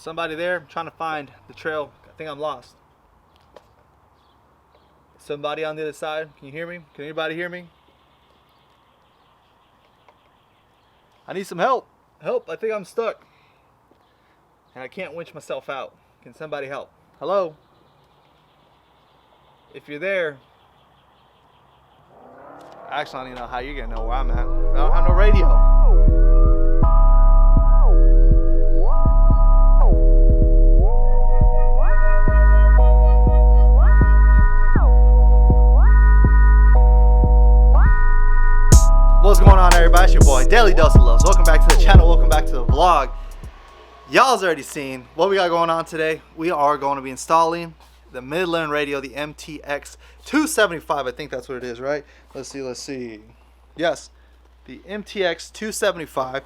Somebody there? I'm trying to find the trail. I think I'm lost. Somebody on the other side. Can you hear me? Can anybody hear me? I need some help. Help, I think I'm stuck. And I can't winch myself out. Can somebody help? Hello? If you're there, actually I don't even know how you're gonna know where I'm at. I don't have no radio. What's going on, everybody? It's your boy Daily Dose of Loves. Welcome back to the channel. Welcome back to the vlog. Y'all's already seen what we got going on today. We are going to be installing the Midland Radio, the MXT275. I think that's what it is, right? Let's see. Yes, the MXT275.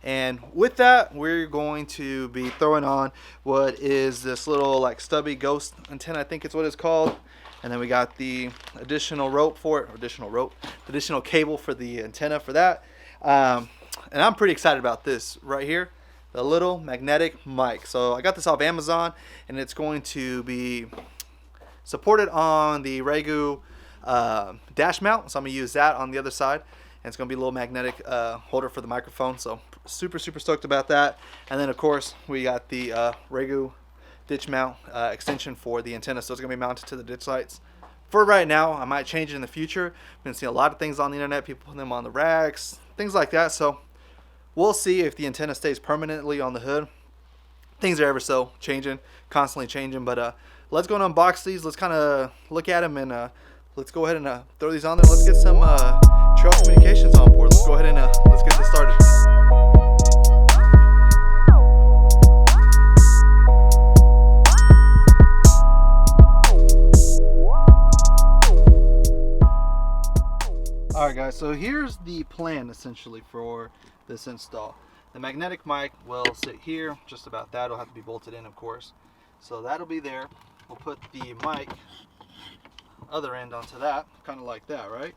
And with that, we're going to be throwing on what is this little like stubby ghost antenna, I think it's what it's called. And then we got the additional rope for it, additional cable for the antenna for that. And I'm pretty excited about this right here, the little magnetic mic. So I got this off Amazon, and it's going to be supported on the Regu dash mount. So I'm gonna use that on the other side. And it's gonna be a little magnetic holder for the microphone. So super stoked about that. And then of course we got the Regu ditch mount extension for the antenna, so it's gonna be mounted to the ditch lights. For right now, I might change it in the future. I've been seeing a lot of things on the internet, people putting them on the racks, things like that. So we'll see if the antenna stays permanently on the hood. Things are ever so changing, constantly changing. But let's go and unbox these. Let's kind of look at them, and let's go ahead and throw these on there. Let's get some trail communications on board. Let's go ahead and let's get this started. Alright guys, so here's the plan essentially for this install. The magnetic mic will sit here, just about that. It'll have to be bolted in, of course. So that'll be there. We'll put the mic other end onto that, kind of like that, right?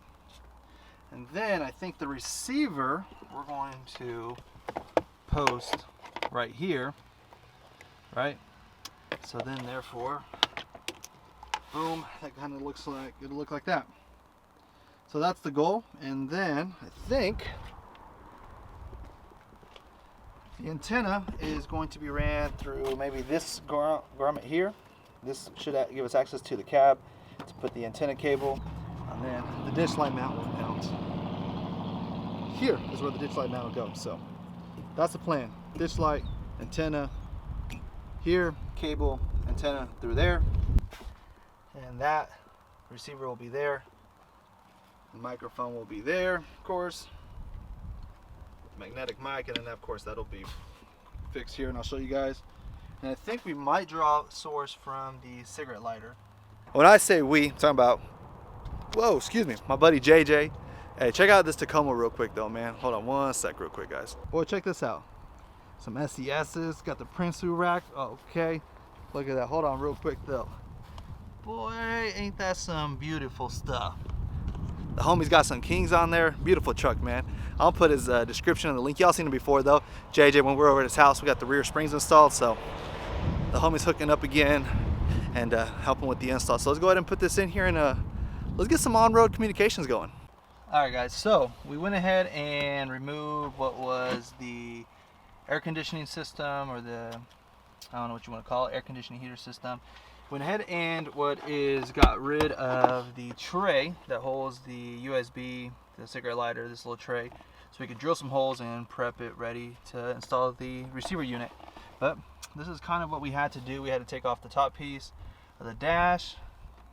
And then I think the receiver we're going to post right here, right? So then therefore, boom, that kind of looks like, it'll look like that. So that's the goal, and then I think the antenna is going to be ran through maybe this garment here. This should give us access to the cab to put the antenna cable, and then the ditch light mount will mount. Here is where the ditch light mount will go. So that's the plan. Ditch light, antenna here, cable, antenna through there, and that receiver will be there. The microphone will be there, of course. Magnetic mic, and then of course that'll be fixed here, and I'll show you guys. And I think we might draw a source from the cigarette lighter. When I say we, I'm talking about, whoa, excuse me, my buddy JJ. Hey, check out this Tacoma real quick though, man. Hold on one sec real quick, guys. Boy, check this out. Some SES's, got the Prinsu rack. Okay, look at that. Hold on real quick though. Boy, ain't that some beautiful stuff. The homie's got some Kings on there. Beautiful truck, man. I'll put his description in the link. Y'all seen him before though. JJ, when we're over at his house, we got the rear springs installed, so the homie's hooking up again and helping with the install. So let's go ahead and put this in here, and let's get some on-road communications going. All right, guys. So we went ahead and removed what was the air conditioning system, or the, I don't know what you want to call it, air conditioning heater system. Went ahead and got rid of the tray that holds the USB, the cigarette lighter, this little tray, so we could drill some holes and prep it ready to install the receiver unit. But this is kind of what we had to do. We had to take off the top piece of the dash,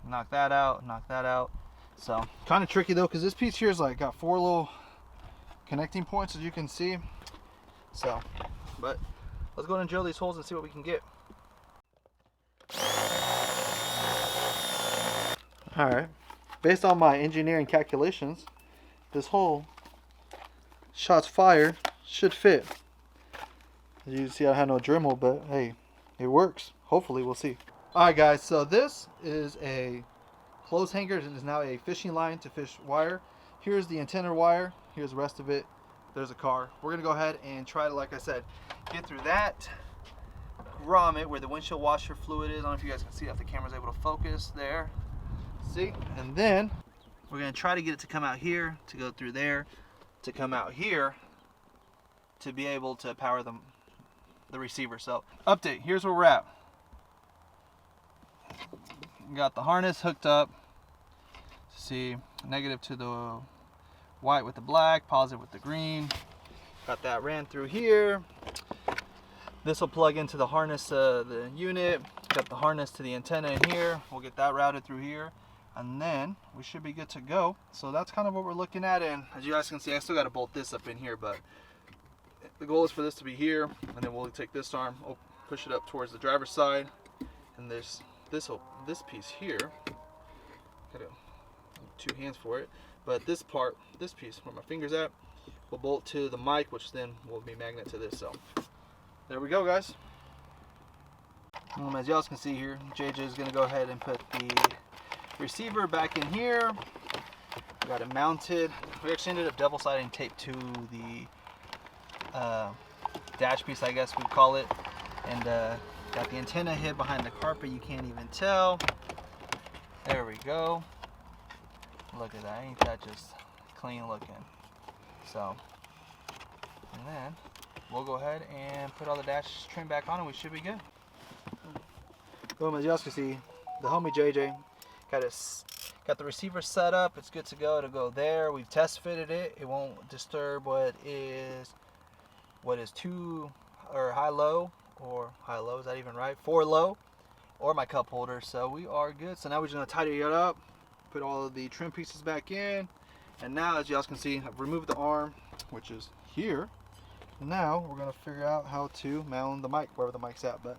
knock that out. So kind of tricky though, because this piece here is like got 4 little connecting points, as you can see. So, but let's go ahead and drill these holes and see what we can get. Alright, based on my engineering calculations, this hole, shots fired, should fit. As you can see, I had no Dremel, but hey, it works. Hopefully, we'll see. Alright guys, so this is a clothes hanger. It is now a fishing line to fish wire. Here's the antenna wire. Here's the rest of it. There's a car. We're going to go ahead and try to, like I said, get through that. grommet where the windshield washer fluid is. I don't know if you guys can see if the camera's able to focus there. See? And then we're going to try to get it to come out here, to go through there, to come out here, to be able to power the receiver. So, update, here's where we're at. We got the harness hooked up. See, negative to the white with the black, positive with the green. Got that ran through here. This will plug into the harness, the unit. Got the harness to the antenna in here. We'll get that routed through here. And then we should be good to go. So that's kind of what we're looking at. And as you guys can see, I still got to bolt this up in here, but the goal is for this to be here. And then we'll take this arm, push it up towards the driver's side. And this piece here, got two hands for it. But this part, this piece where my finger's at, will bolt to the mic, which then will be magnet to this. So there we go, guys. As y'all can see here, JJ is going to go ahead and put the receiver back in here. We got it mounted. We actually ended up double siding tape to the dash piece, I guess we'd call it. And got the antenna hid behind the carpet, you can't even tell. There we go. Look at that, ain't that just clean looking? So, and then we'll go ahead and put all the dash trim back on and we should be good. Boom, as you guys can see, the homie JJ got the receiver set up. It's good to go to go there. We've test fitted it. It won't disturb what is two or high low, is that even right? 4 low, or my cup holder. So we are good. So now we're just gonna tidy it up, put all of the trim pieces back in, and now as you guys can see, I've removed the arm, which is here. Now we're gonna figure out how to mount the mic wherever the mic's at, but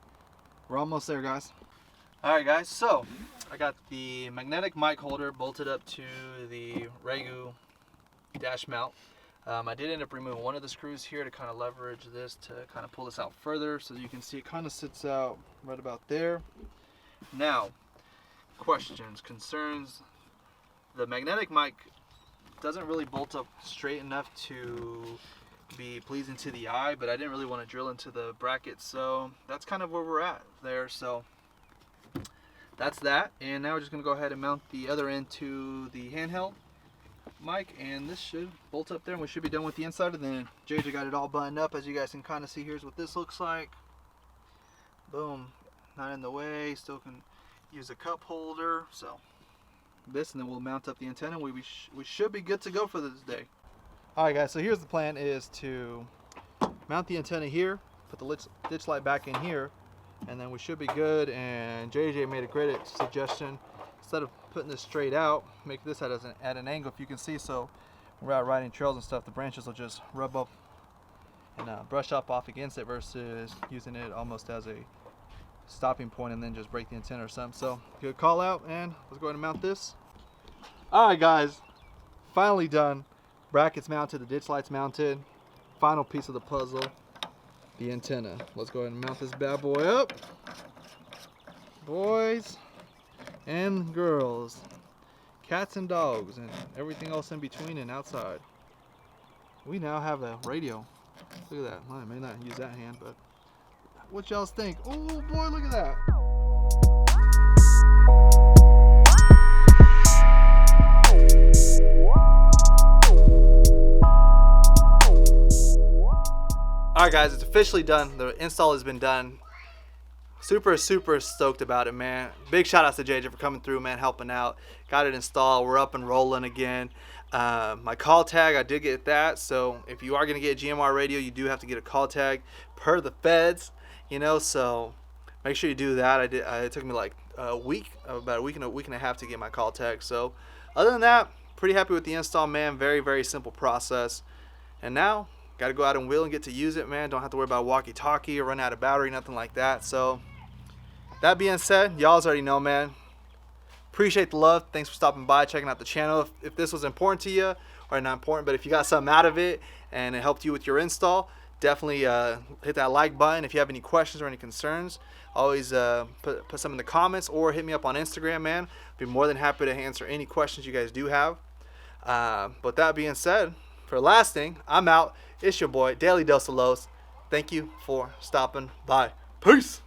we're almost there, guys. Alright guys, so I got the magnetic mic holder bolted up to the Regu dash mount. I did end up removing one of the screws here to kind of leverage this to kind of pull this out further, so you can see it kind of sits out right about there. Now, questions, concerns. The magnetic mic doesn't really bolt up straight enough to be pleasing to the eye, but I didn't really want to drill into the bracket, so that's kind of where we're at there. So that's that, and now we're just going to go ahead and mount the other end to the handheld mic, and this should bolt up there and we should be done with the inside. And then JJ got it all buttoned up. As you guys can kind of see, here's what this looks like. Boom, not in the way, still can use a cup holder. So this, and then we'll mount up the antenna. We should be good to go for this day. Alright guys, so here's the plan, is to mount the antenna here, put the ditch light back in here, and then we should be good. And JJ made a great suggestion. Instead of putting this straight out, make this at an angle, if you can see, so when we're out riding trails and stuff, the branches will just rub up and brush up off against it, versus using it almost as a stopping point and then just break the antenna or something. So good call out, and let's go ahead and mount this. Alright guys, finally done. Brackets mounted, the ditch lights mounted. Final piece of the puzzle, the antenna. Let's go ahead and mount this bad boy up. Boys and girls, cats and dogs, and everything else in between and outside, we now have a radio. Look at that. I may not use that hand, but what y'all think? Oh boy, look at that. Alright guys, it's officially done. The install has been done. Super stoked about it, man. Big shout out to JJ for coming through, man, helping out. Got it installed. We're up and rolling again. My call tag, I did get that. So if you are going to get GMR radio, you do have to get a call tag per the feds, you know, so make sure you do that. It took me like a week, about a week and a half to get my call tag. So other than that, pretty happy with the install, man. Very simple process. And now got to go out and wheel and get to use it, man. Don't have to worry about walkie-talkie or run out of battery, nothing like that. So that being said, y'all already know, man. Appreciate the love. Thanks for stopping by, checking out the channel. If this was important to you, or not important, but if you got something out of it and it helped you with your install, definitely hit that like button. If you have any questions or any concerns, always put some in the comments or hit me up on Instagram, man. I'd be more than happy to answer any questions you guys do have. But that being said, for last thing, I'm out. It's your boy, Daily Dose of Los. Thank you for stopping by. Peace.